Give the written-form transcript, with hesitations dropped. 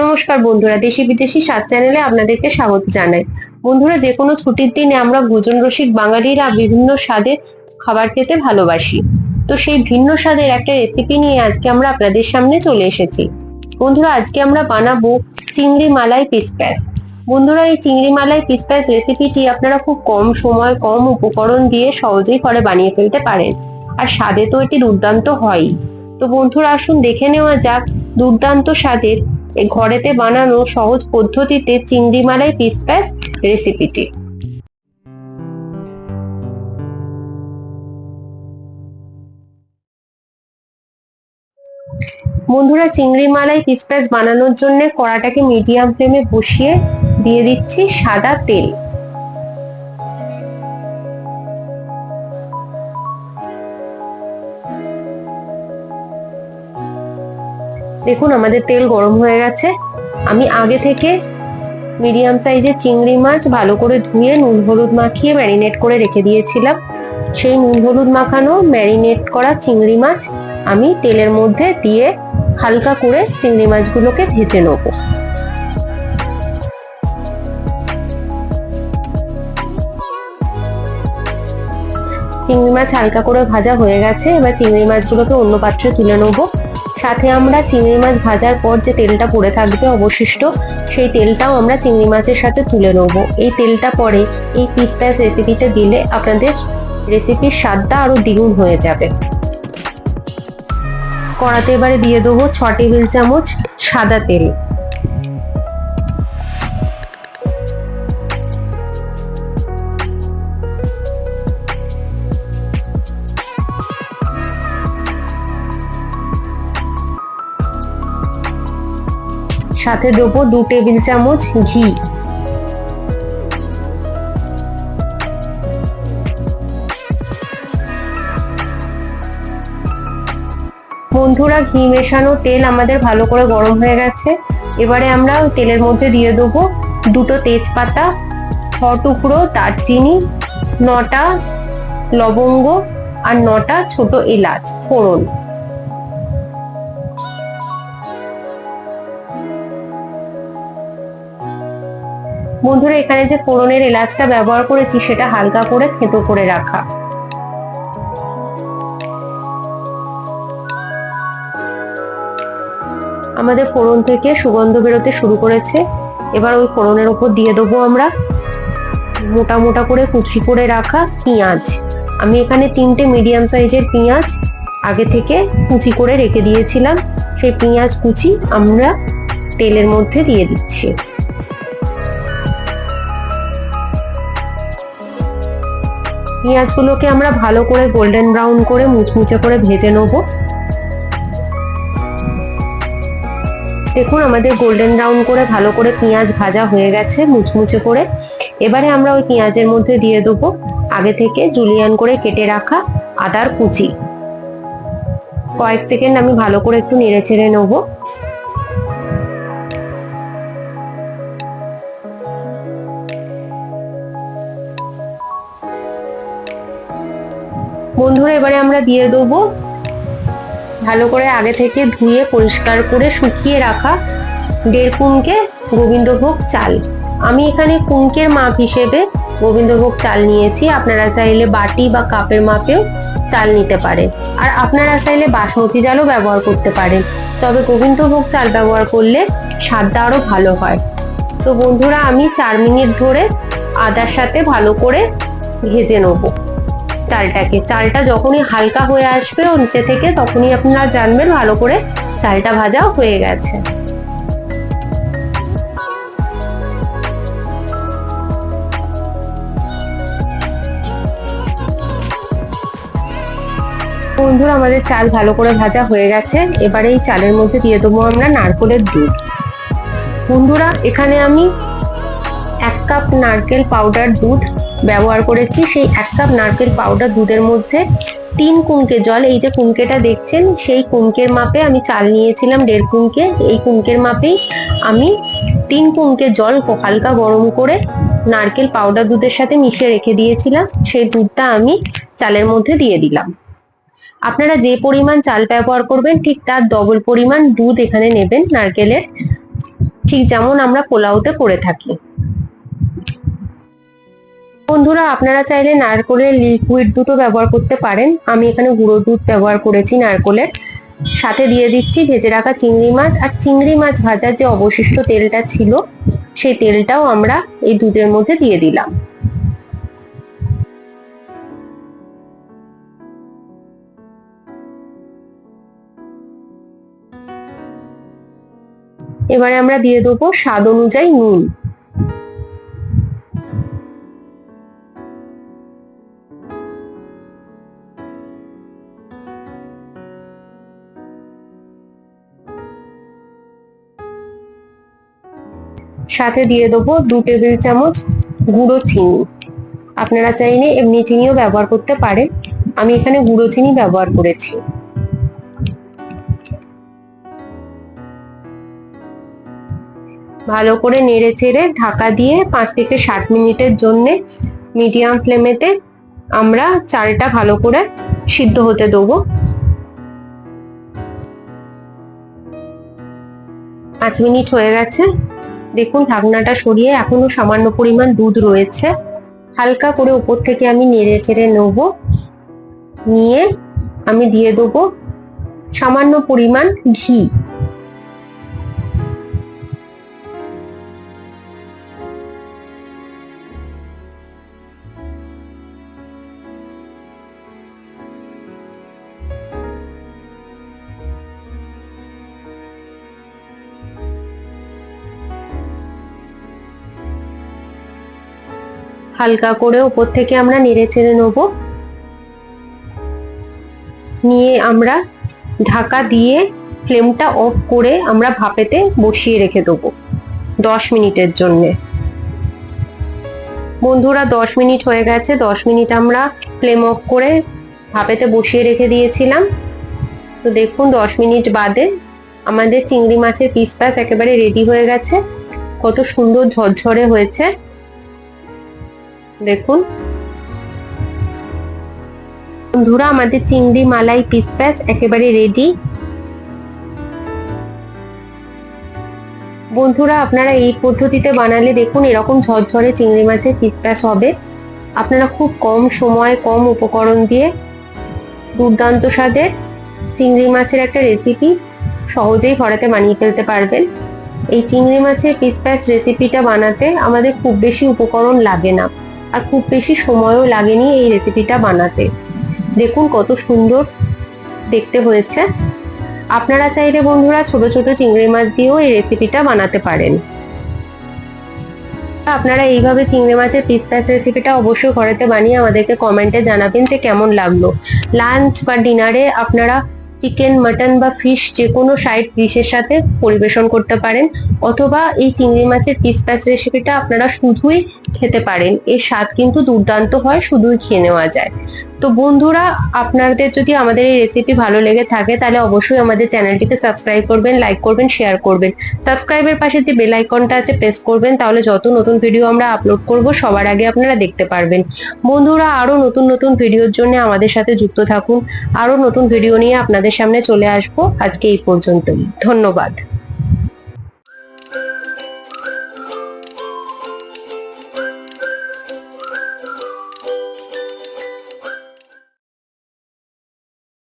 নমস্কার বন্ধুরা, দেশি বিদেশি স্বাদ চ্যানেলে আপনাদেরকে স্বাগত জানাই। বন্ধুরা, যে কোনো ছুটির দিনে আমরা ভোজন রসিক বাঙালিরা বিভিন্ন স্বাদের খাবার খেতে ভালোবাসি। তো সেই ভিন্ন স্বাদের একটা রেসিপি নিয়ে আজকে আমরা আপনাদের সামনে চলে এসেছি। বন্ধুরা, আজকে আমরা বানাবো চিংড়ি মালাই পিসপ্যাস। বন্ধুরা, এই চিংড়ি মালাই পিসপ্যাস রেসিপিটি আপনারা খুব কম সময় কম উপকরণ দিয়ে সহজেই ঘরে বানিয়ে ফেলতে পারেন, আর স্বাদে তো এটি দুর্দান্ত হয়। তো বন্ধুরা, আসুন দেখে নেওয়া যাক দুর্দান্ত স্বাদের এই ঘরেতে বানানো সহজ পদ্ধতিতে চিংড়ি মালাই পিসপ্যাস রেসিপিটি। বন্ধুরা, চিংড়ি মালাই পিসপ্যাস বানানোর জন্য কড়াটাকে মিডিয়াম ফ্লেমে বসিয়ে দিয়ে দিচ্ছি সাদা তেল। দেখুন, আমাদের তেল গরম হয়ে গেছে। আমি আগে থেকে মিডিয়াম সাইজের চিংড়ি মাছ ভালো করে ধুয়ে নুন হলুদ মাখিয়ে ম্যারিনেট করে রেখে দিয়েছিলাম। সেই নুন হলুদ মাখানো ম্যারিনেট করা চিংড়ি মাছ আমি তেলের মধ্যে দিয়ে হালকা করে চিংড়ি মাছগুলোকে ভেজে নেব। চিংড়ি মাছ হালকা করে ভাজা হয়ে গেছে। এবার চিংড়ি মাছগুলোকে অন্য পাত্রে তুলে নেব। সাথে আমরা চিংড়ি মাছ ভাজার পর যে তেলটা পড়ে থাকবে অবশিষ্ট, সেই তেলটাও আমরা চিংড়ি মাছের সাথে তুলে নেব। এই তেলটা পরে এই পিসপ্যাস রেসিপিতে দিলে আপনাদের রেসিপির স্বাদটা আরো দ্বিগুণ হয়ে যাবে। কড়াতে এবারে দিয়ে দেবো 6 টেবিল চামচ সাদা তেল। সাথে দেবো 2 টেবিল চামচ ঘি। বন্ধুরা, ঘি মেশানো তেল আমাদের ভালো করে গরম হয়ে গেছে। এবারে আমরা তেলের মধ্যে দিয়ে দেবো 2টো তেজপাতা, 6 টুকরো দারচিনি, 9টা লবঙ্গ আর 9টা ছোট এলাচ ফোড়ন। বন্ধুরা, এখানে যে ফোড়নের এলাচটা ব্যবহার করেছি সেটা হালকা করে থেঁতো করে রাখা। আমাদের ফোড়ন থেকে সুগন্ধ বেরোতে শুরু করেছে। এবার ওই ফোড়নের উপর দিয়ে দেবো আমরা মোটা মোটা করে কুচি করে রাখা পেঁয়াজ। আমি এখানে 3টে মিডিয়াম সাইজের পেঁয়াজ আগে থেকে কুচি করে রেখে দিয়েছিলাম। সেই পেঁয়াজ কুচি আমরা তেলের মধ্যে দিয়ে দিচ্ছি। পেঁয়াজগুলোকে আমরা ভালো করে গোল্ডেন ব্রাউন করে মুচমুচে করে ভেজে নেব। দেখুন, আমাদের গোল্ডেন ব্রাউন করে ভালো করে পেঁয়াজ ভাজা হয়ে গেছে মুচমুচে করে। এবারে আমরা ওই পেঁয়াজের মধ্যে দিয়ে দেবো আগে থেকে জুলিয়ান করে কেটে রাখা আদার কুচি। কয়েক সেকেন্ড আমি ভালো করে একটু নেড়ে চেড়ে নেব। বন্ধুরা, এবারে আমরা দিয়ে দেবো ভালো করে আগে থেকে ধুয়ে পরিষ্কার করে শুকিয়ে রাখা 1.5 কুনকে গোবিন্দভোগ চাল। আমি এখানে কুনকের মাপ হিসেবে গোবিন্দভোগ চাল নিয়েছি। আপনারা চাইলে বাটি বা কাপের মাপেও চাল নিতে পারেন, আর আপনারা চাইলে বাসমতি চালও ব্যবহার করতে পারেন। তবে গোবিন্দভোগ চাল ব্যবহার করলে স্বাদটা আরো ভালো হয়। তো বন্ধুরা, আমি 4 মিনিট ধরে আদার সাথে ভালো করে ভেজে নেব চালটা যখনই হালকা হয়ে আসবে নিচে থেকে, তখনই আপনারা জানবেন ভালো করে চালটা ভাজা হয়ে গেছে। বন্ধুরা, আমাদের চাল ভালো করে ভাজা হয়ে গেছে। এবারে এই চালের মধ্যে দিয়ে দেবো আমরা নারকেলের দুধ। বন্ধুরা, এখানে আমি 1 কাপ নারকেল পাউডার দুধ ব্যবহার করেছি। সেই 1 কাপ নারকেল পাউডার দুধের মধ্যে 3 কুনকে জল, এই যে কুনকেটা দেখছেন সেই কুনকের মাপে আমি চাল নিয়েছিলাম 1.5 কুনকে। এই কুনকের মাপেই আমি 3 কুনকে জল হালকা গরম করে নারকেল পাউডার দুধের সাথে মিশিয়ে রেখে দিয়েছিলাম। সেই দুধটা আমি চালের মধ্যে দিয়ে দিলাম। আপনারা যে পরিমাণ চাল ব্যবহার করবেন ঠিক তার ডবল পরিমাণ দুধ এখানে নেবেন নারকেলের। ঠিক যেমন আমরা পোলাওতে করে থাকি। বন্ধুরা, আপনারা চাইলে নারকেলের লিকুইড দুধও ব্যবহার করতে পারেন। আমি এখানে গুঁড়ো দুধ ব্যবহার করেছি নারকেলের। সাথে দিয়ে দিচ্ছি ভেজে রাখা চিংড়ি মাছ, আর চিংড়ি মাছ ভাজার যে অবশিষ্ট তেলটা ছিল সেই তেলটাও আমরা এই দুধের মধ্যে দিয়ে দিলাম। এবারে আমরা দিয়ে দেবো স্বাদ অনুযায়ী নুন। সাথে দিয়ে দেবো 2 টেবিল চামচ গুঁড়ো চিনি। আপনারা চাইলে এমনি চিনিও ব্যবহার করতে পারেন, আমি এখানে গুঁড়ো চিনি ব্যবহার করেছি। ভালো করে নেড়ে চেড়ে ঢাকা দিয়ে 5 থেকে 7 মিনিটের জন্য মিডিয়াম ফ্লেমেতে আমরা চালটা ভালো করে সিদ্ধ হতে দেবো। 5 মিনিট হয়ে গেছে, দেখুন ঢাকনাটা সরিয়ে এখনো সামান্য পরিমাণ দুধ রয়েছে। হালকা করে উপর থেকে আমি নেড়ে চেড়ে নেবো, নিয়ে আমি দিয়ে দেবো সামান্য পরিমাণ ঘি। হালকা করে উপর থেকে আমরা নেড়ে চেড়ে নেবো, নিয়ে আমরা ঢাকা দিয়ে ফ্লেমটা অফ করে আমরা ভাপেতে বসিয়ে রেখে দেবো 10 মিনিটের জন্য। বন্ধুরা, 10 মিনিট হয়ে গেছে। 10 মিনিট আমরা ফ্লেম অফ করে ভাপেতে বসিয়ে রেখে দিয়েছিলাম। তো দেখুন 10 মিনিট বাদে আমাদের চিংড়ি মাছের পিস প্যাচ একেবারে রেডি হয়ে গেছে। কত সুন্দর ঝরঝরে হয়েছে দেখুন। বন্ধুরা, আমাদের চিংড়ি মালাই পিস প্যাচ একেবারে রেডি। বন্ধুরা, আপনারা এই পদ্ধতিতে বানালে দেখুন এরকম ঝরঝরে চিংড়ি মাছের পিস প্যাচ হবে। আপনারা খুব কম সময় কম উপকরণ দিয়ে দুর্দান্ত স্বাদের চিংড়ি মাছের একটা রেসিপি সহজেই ঘরেতে বানিয়ে ফেলতে পারবেন। এই চিংড়ি মাছের পিস প্যাচ রেসিপিটা বানাতে আমাদের খুব বেশি উপকরণ লাগে না, আর খুব বেশি সময়ও লাগেনি এই রেসিপিটা বানাতে। দেখুন কত সুন্দর দেখতে হয়েছে। আপনারা চাইলে বন্ধুরা ছোট ছোট চিংড়ি মাছ দিয়েও এই রেসিপিটা বানাতে পারেন। আপনারা এইভাবে চিংড়ি মাছের পিস প্যাচ রেসিপিটা অবশ্যই ঘরেতে বানিয়ে আমাদেরকে কমেন্টে জানাবেন যে কেমন লাগলো। লাঞ্চ বা ডিনারে আপনারা চিকেন, মাটন বা ফিশ যে কোনো সাইড ডিশের সাথে পরিবেশন করতে পারেন, অথবা এই চিংড়ি মাছের পিস প্যাচ রেসিপিটা আপনারা শুধুই খেতে পারেন। এর স্বাদ কিন্তু দুর্দান্ত হয়, শুধুই খেয়ে নেওয়া যায়। তো বন্ধুরা, আপনাদের যদি আমাদের এই রেসিপি ভালো লেগে থাকে তাহলে অবশ্যই আমাদের চ্যানেলটিকে সাবস্ক্রাইব করবেন, লাইক করবেন, শেয়ার করবেন। সাবস্ক্রাইবের পাশে যে বেল আইকনটা আছে প্রেস করবেন, তাহলে যত নতুন ভিডিও আমরা আপলোড করব সবার আগে আপনারা দেখতে পারবেন। বন্ধুরা, আরো নতুন নতুন ভিডিওর জন্য আমাদের সাথে যুক্ত থাকুন। আরো নতুন ভিডিও নিয়ে আপনাদের সামনে চলে আসবো। আজকে এই পর্যন্তই, ধন্যবাদ।